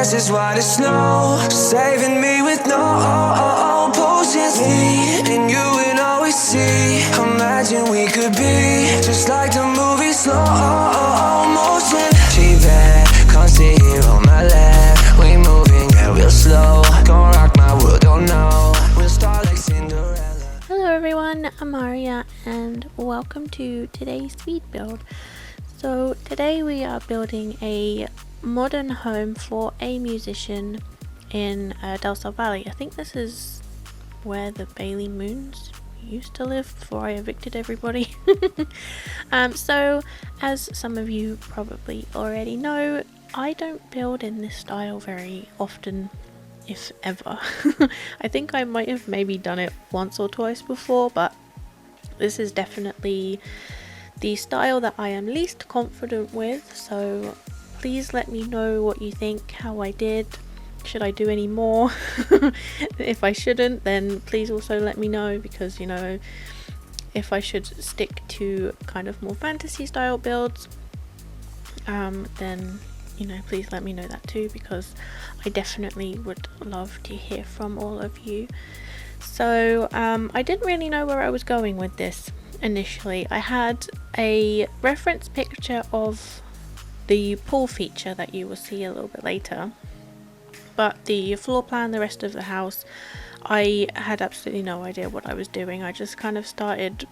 grass is white as snow, saving me with no potions. Me and you would always see. Imagine we could be just like the movie slow motion. She bad, can't sit here on my lap. We moving, yeah, real slow. Gonna rock my world, don't know. We'll start like Cinderella. Hello everyone, I'm Aria and welcome to today's speed build. So today we are building a modern home for a musician in Del Sol Valley. I think this is where the Bailey Moons used to live before I evicted everybody. So as some of you probably already know, I don't build in this style very often, if ever. I think I might have maybe done it once or twice before, but this is definitely the style that I am least confident with. So please let me know what you think, how I did. Should I do any more? If I shouldn't, then please also let me know, because you know, if I should stick to kind of more fantasy style builds, then you know, please let me know that too, because I definitely would love to hear from all of you. So I didn't really know where I was going with this initially. I had a reference picture of the pool feature that you will see a little bit later, but the floor plan, the rest of the house, I had absolutely no idea what I was doing. I just kind of started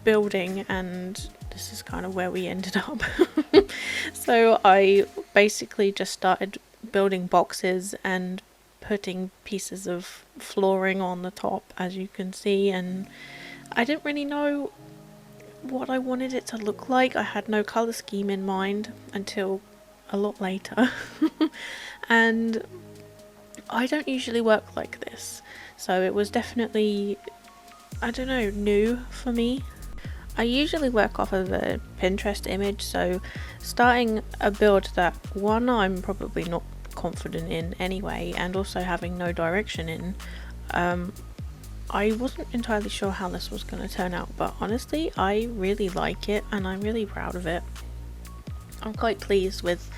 building, and this is kind of where we ended up. So I basically just started building boxes and putting pieces of flooring on the top, as you can see, and I didn't really know what I wanted it to look like. I had no color scheme in mind until a lot later. And I don't usually work like this, so it was definitely, I don't know, new for me. I usually work off of a Pinterest image, so starting a build that, one, I'm probably not confident in anyway, and also having no direction in, I wasn't entirely sure how this was going to turn out, but honestly I really like it and I'm really proud of it. I'm quite pleased with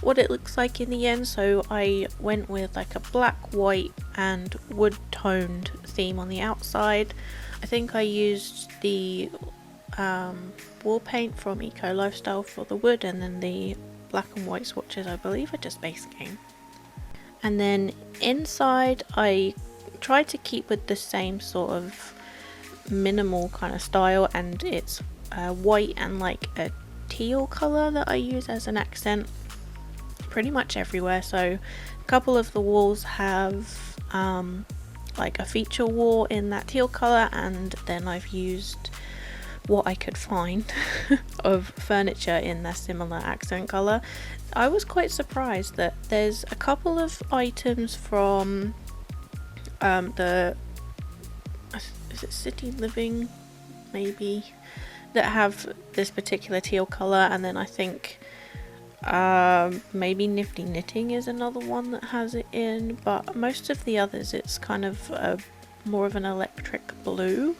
what it looks like in the end, so I went with like a black, white and wood toned theme on the outside. I think I used the wall paint from Eco Lifestyle for the wood, and then the black and white swatches I believe are just base game. And then inside I tried to keep with the same sort of minimal kind of style, and it's white and like a teal color that I use as an accent pretty much everywhere. So a couple of the walls have like a feature wall in that teal color, and then I've used what I could find of furniture in their similar accent color. I was quite surprised that there's a couple of items from is it City Living maybe, that have this particular teal color, and then I think maybe Nifty Knitting is another one that has it in, but most of the others it's kind of more of an electric blue,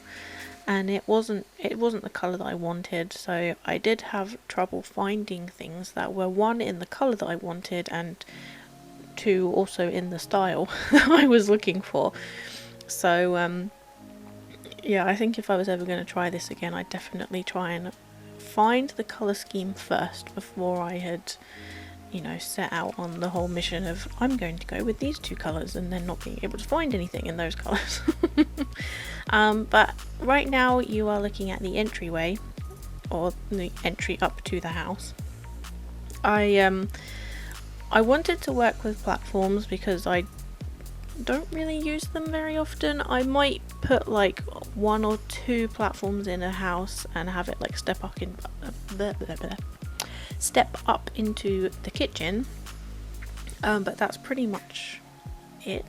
and it wasn't the color that I wanted. So I did have trouble finding things that were, one, in the color that I wanted, and two, also in the style that I was looking for. So yeah, I think if I was ever going to try this again, I'd definitely try and find the color scheme first before I had, you know, set out on the whole mission of I'm going to go with these two colors, and then not being able to find anything in those colors. But right now you are looking at the entryway, or the entry up to the house. I wanted to work with platforms because I don't really use them very often. I might put like one or two platforms in a house and have it like step up into the kitchen, but that's pretty much it.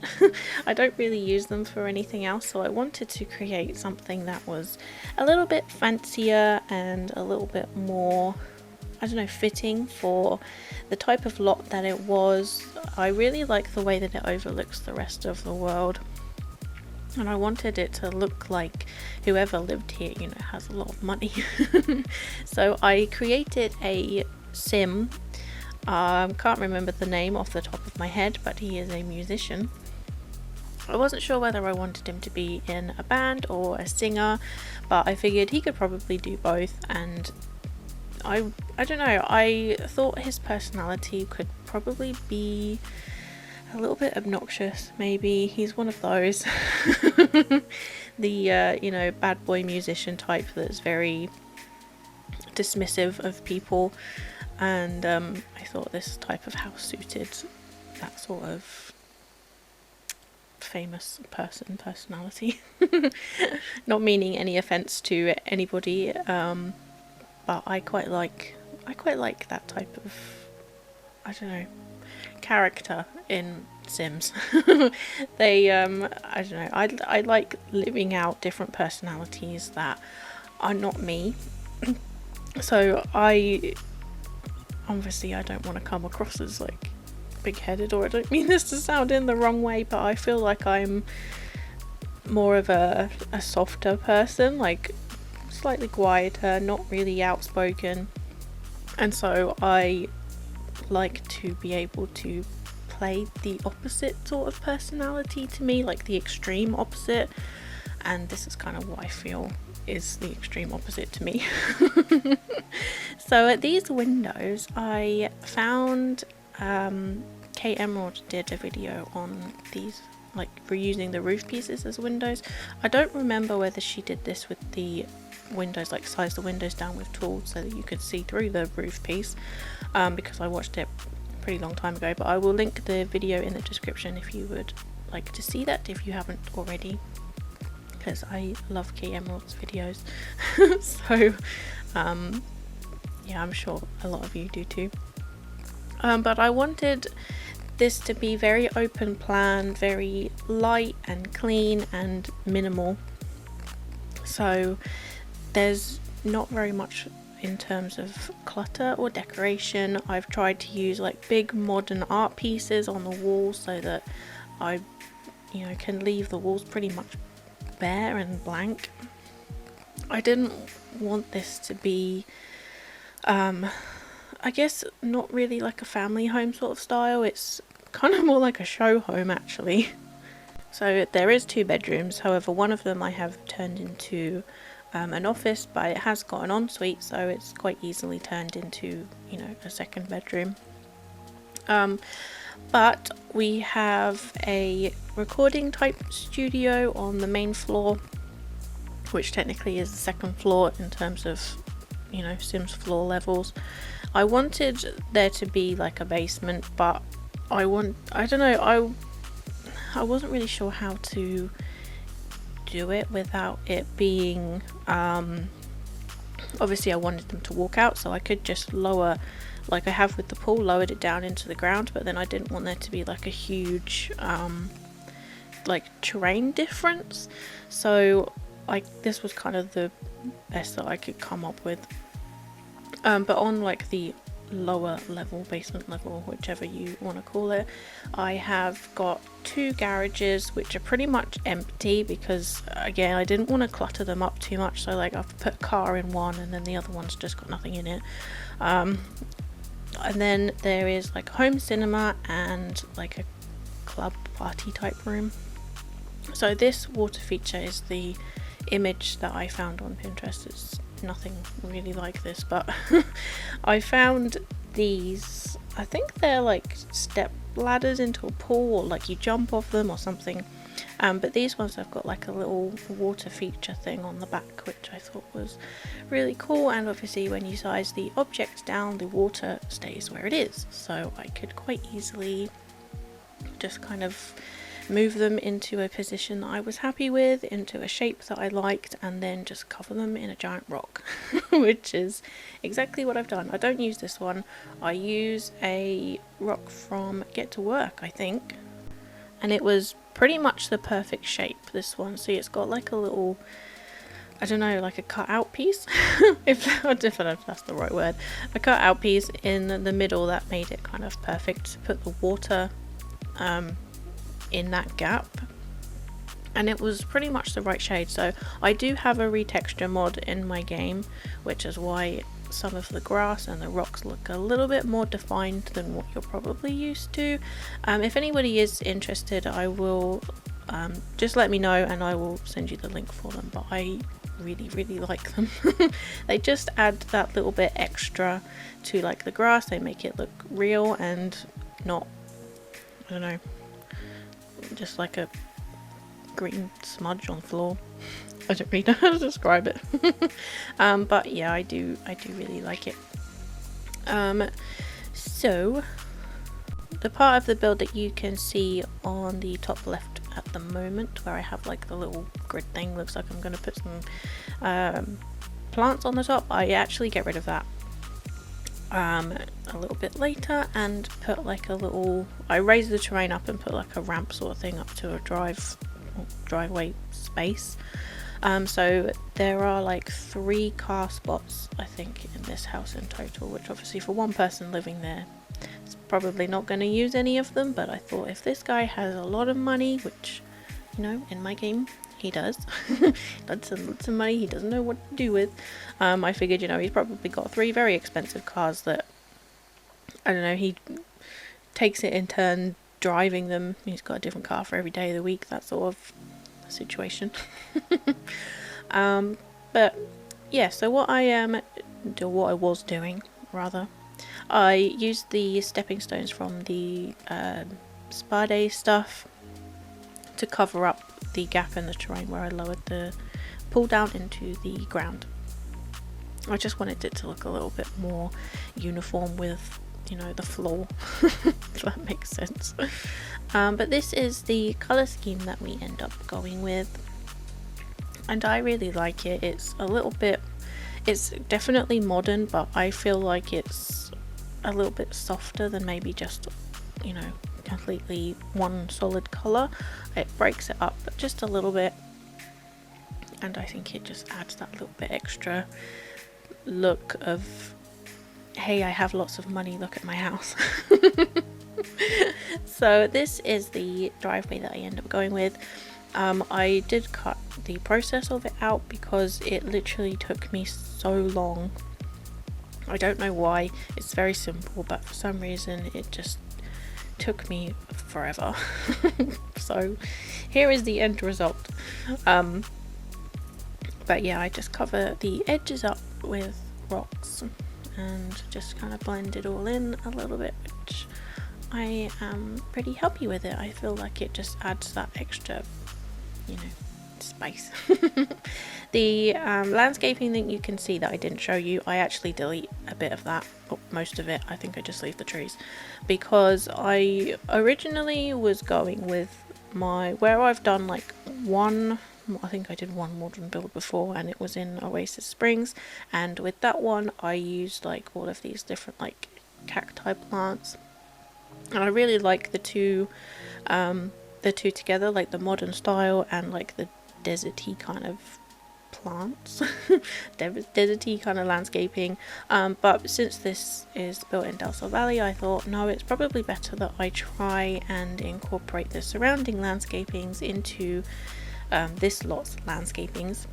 I don't really use them for anything else, so I wanted to create something that was a little bit fancier and a little bit more, I don't know, fitting for the type of lot that it was. I really like the way that it overlooks the rest of the world, and I wanted it to look like whoever lived here, you know, has a lot of money. So I created a sim Can't remember the name off the top of my head, but he is a musician. I wasn't sure whether I wanted him to be in a band or a singer, but I figured he could probably do both, and I don't know, I thought his personality could probably be a little bit obnoxious, maybe. He's one of those. The you know, bad boy musician type that's very dismissive of people, and I thought this type of house suited that sort of famous personality. Not meaning any offense to anybody, but I quite like that type of, I don't know, character in Sims. They I don't know, I like living out different personalities that are not me. So I don't want to come across as like big-headed, or I don't mean this to sound in the wrong way, but I feel like I'm more of a softer person, like slightly quieter, not really outspoken, and so I like to be able to play the opposite sort of personality to me, like the extreme opposite, and this is kind of what I feel is the extreme opposite to me. So at these windows I found Kate Emerald did a video on these, like reusing the roof pieces as windows. I don't remember whether she did this with the windows, like size the windows down with tools so that you could see through the roof piece, because I watched it a pretty long time ago, but I will link the video in the description if you would like to see that, if you haven't already, because I love Kate Emerald's videos. So yeah, I'm sure a lot of you do too. But I wanted this to be very open plan, very light and clean and minimal. So there's not very much in terms of clutter or decoration. I've tried to use like big modern art pieces on the walls so that I, you know, can leave the walls pretty much bare and blank. I didn't want this to be I guess not really like a family home sort of style. It's kind of more like a show home actually. So there is 2 bedrooms, however one of them I have turned into an office, but it has got an ensuite, so it's quite easily turned into, you know, a second bedroom. But we have a recording type studio on the main floor, which technically is the second floor in terms of, you know, Sims floor levels. I wanted there to be like a basement, but I don't know, I wasn't really sure how to do it without it being obviously I wanted them to walk out, so I could just lower, like I have with the pool, lowered it down into the ground, but then I didn't want there to be like a huge like terrain difference, so this was kind of the best that I could come up with. But on like the lower level, basement level, whichever you want to call it, I have got 2 garages which are pretty much empty because again I didn't want to clutter them up too much, so like I've put a car in one and then the other one's just got nothing in it. And then there is like a home cinema and like a club party type room. So this water feature is the image that I found on Pinterest. It's nothing really like this, but I found these, I think they're like step ladders into a pool, or like you jump off them or something, but these ones have got like a little water feature thing on the back, which I thought was really cool, and obviously when you size the objects down, the water stays where it is, so I could quite easily just kind of move them into a position that I was happy with, into a shape that I liked, and then just cover them in a giant rock, which is exactly what I've done. I don't use this one, I use a rock from Get to Work, I think, and it was pretty much the perfect shape, this one. See, it's got like a little, I don't know, like a cut out piece, if I don't know if that's the right word, a cut out piece in the middle that made it kind of perfect to put the water in that gap, and it was pretty much the right shade. So I do have a retexture mod in my game, which is why some of the grass and the rocks look a little bit more defined than what you're probably used to. If anybody is interested, I will just let me know and I will send you the link for them, but I really like them. They just add that little bit extra to like the grass. They make it look real and not, I don't know, just like a green smudge on the floor. I don't really know how to describe it. But yeah, I do really like it. So the part of the build that you can see on the top left at the moment, where I have like the little grid thing, looks like I'm going to put some plants on the top, I actually get rid of that a little bit later and put like a little, I raise the terrain up and put like a ramp sort of thing up to a driveway space. So there are like 3 car spots I think in this house in total, which obviously for one person living there is probably not going to use any of them, but I thought if this guy has a lot of money, which, you know, in my game he does, lots of money he doesn't know what to do with, I figured, you know, he's probably got 3 very expensive cars that, I don't know, he takes it in turn driving them. He's got a different car for every day of the week, that sort of situation. But yeah, so what I was doing rather, I used the stepping stones from the Spade stuff to cover up the gap in the terrain where I lowered the pull down into the ground. I just wanted it to look a little bit more uniform with, you know, the floor, if that makes sense. But this is the color scheme that we end up going with, and I really like it. It's a little bit, it's definitely modern, but I feel like it's a little bit softer than maybe just, you know, completely one solid color. It breaks it up just a little bit, and I think it just adds that little bit extra look of, hey, I have lots of money, look at my house. So this is the driveway that I end up going with. I did cut the process of it out because it literally took me so long. I don't know why. It's very simple, but for some reason it just took me forever. So here is the end result. But yeah, I just cover the edges up with rocks and just kind of blend it all in a little bit, which I am pretty happy with it. I feel like it just adds that extra, you know, space. The landscaping that you can see that I didn't show you, I actually delete a bit of that, or most of it. I think I just leave the trees, because I originally was going with my, where I've done like one, I think I did one modern build before, and it was in Oasis Springs, and with that one I used like all of these different like cacti plants, and I really like the two together, like the modern style and like the deserty kind of plants, deserty kind of landscaping. But since this is built in Del Sol Valley, I thought, no, it's probably better that I try and incorporate the surrounding landscapings into this lot's landscapings.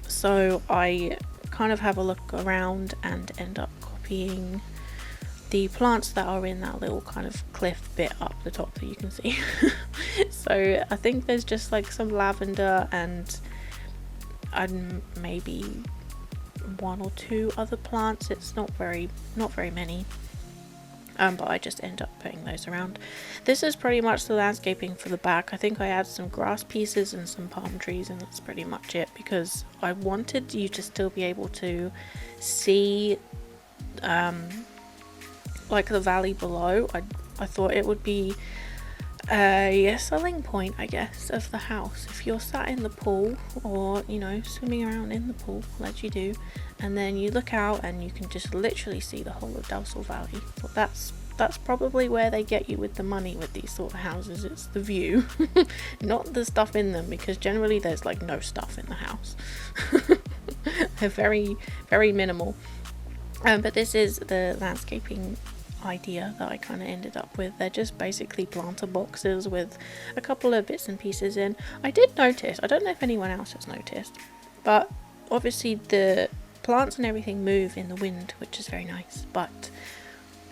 So I kind of have a look around and end up copying the plants that are in that little kind of cliff bit up the top that you can see. So I think there's just like some lavender and maybe 1 or 2 other plants. It's not very many. But I just end up putting those around. This is pretty much the landscaping for the back. I think I add some grass pieces and some palm trees, and that's pretty much it, because I wanted you to still be able to see like the valley below. I thought it would be a selling point, I guess, of the house. If you're sat in the pool, or, you know, swimming around in the pool like you do, and then you look out and you can just literally see the whole of Del Sol Valley. Well, that's probably where they get you with the money with these sort of houses. It's the view, not the stuff in them, because generally there's like no stuff in the house. They're very, very minimal. But this is the landscaping idea that I kind of ended up with. They're just basically planter boxes with a couple of bits and pieces in. I did notice, I don't know if anyone else has noticed, but obviously the plants and everything move in the wind, which is very nice, but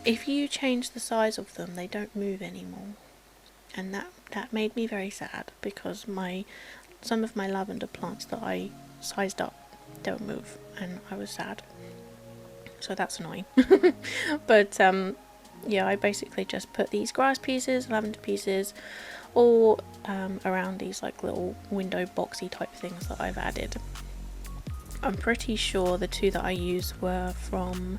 if you change the size of them, they don't move anymore, and that made me very sad, because some of my lavender plants that I sized up don't move, and I was sad, so that's annoying. But yeah, I basically just put these grass pieces, lavender pieces, all around these like little window boxy type things that I've added. I'm pretty sure the two that I used were from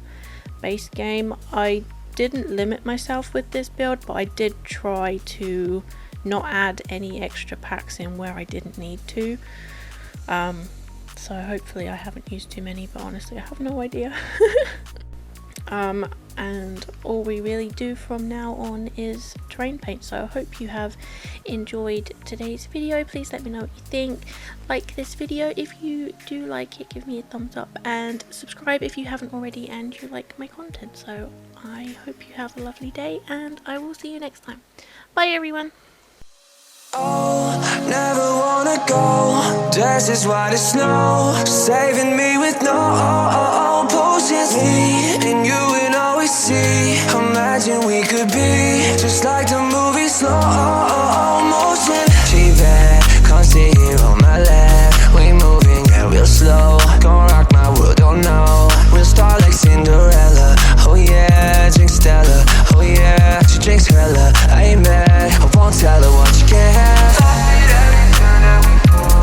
base game. I didn't limit myself with this build, but I did try to not add any extra packs in where I didn't need to. So hopefully I haven't used too many, but honestly I have no idea. And all we really do from now on is terrain paint. So I hope you have enjoyed today's video. Please let me know what you think. Like this video if you do like it, give me a thumbs up, and subscribe if you haven't already and you like my content. So I hope you have a lovely day, and I will see you next time. Bye everyone. Oh, never wanna go. Dress is white as snow, saving me with no potions. Me and you would always see. Imagine we could be just like the movie slow motion. She bad, can't see here on my left. We moving, yeah, real slow. Gonna rock my world, oh no. We'll start like Cinderella. Oh yeah, drink Stella. Oh yeah, she drinks hella. I ain't mad, I won't tell her what you can have.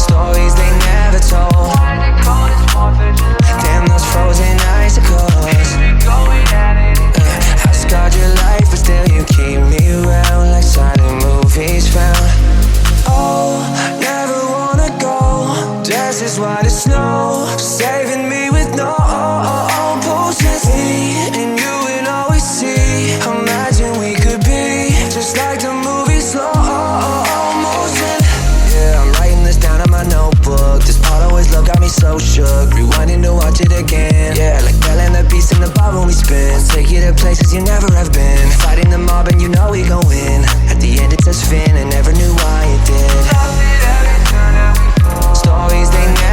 Stories they never told. Damn those frozen icicles. I scarred your life, but still you keep me around like silent movies found. Oh, never wanna go. Dress is white as snow, saving me with no potions. Me and you would always see. Imagine we could be just like the movie slow motion. Yeah, I'm writing this down in my notebook. This part always love got me so shook. Rewinding to watch it again. Yeah, like Belle and the Beast in the bar when we spin. Take you to places you never have been. Fighting the mob and you know we gon' win. At the end it says Finn, and never knew why it did. Stories they never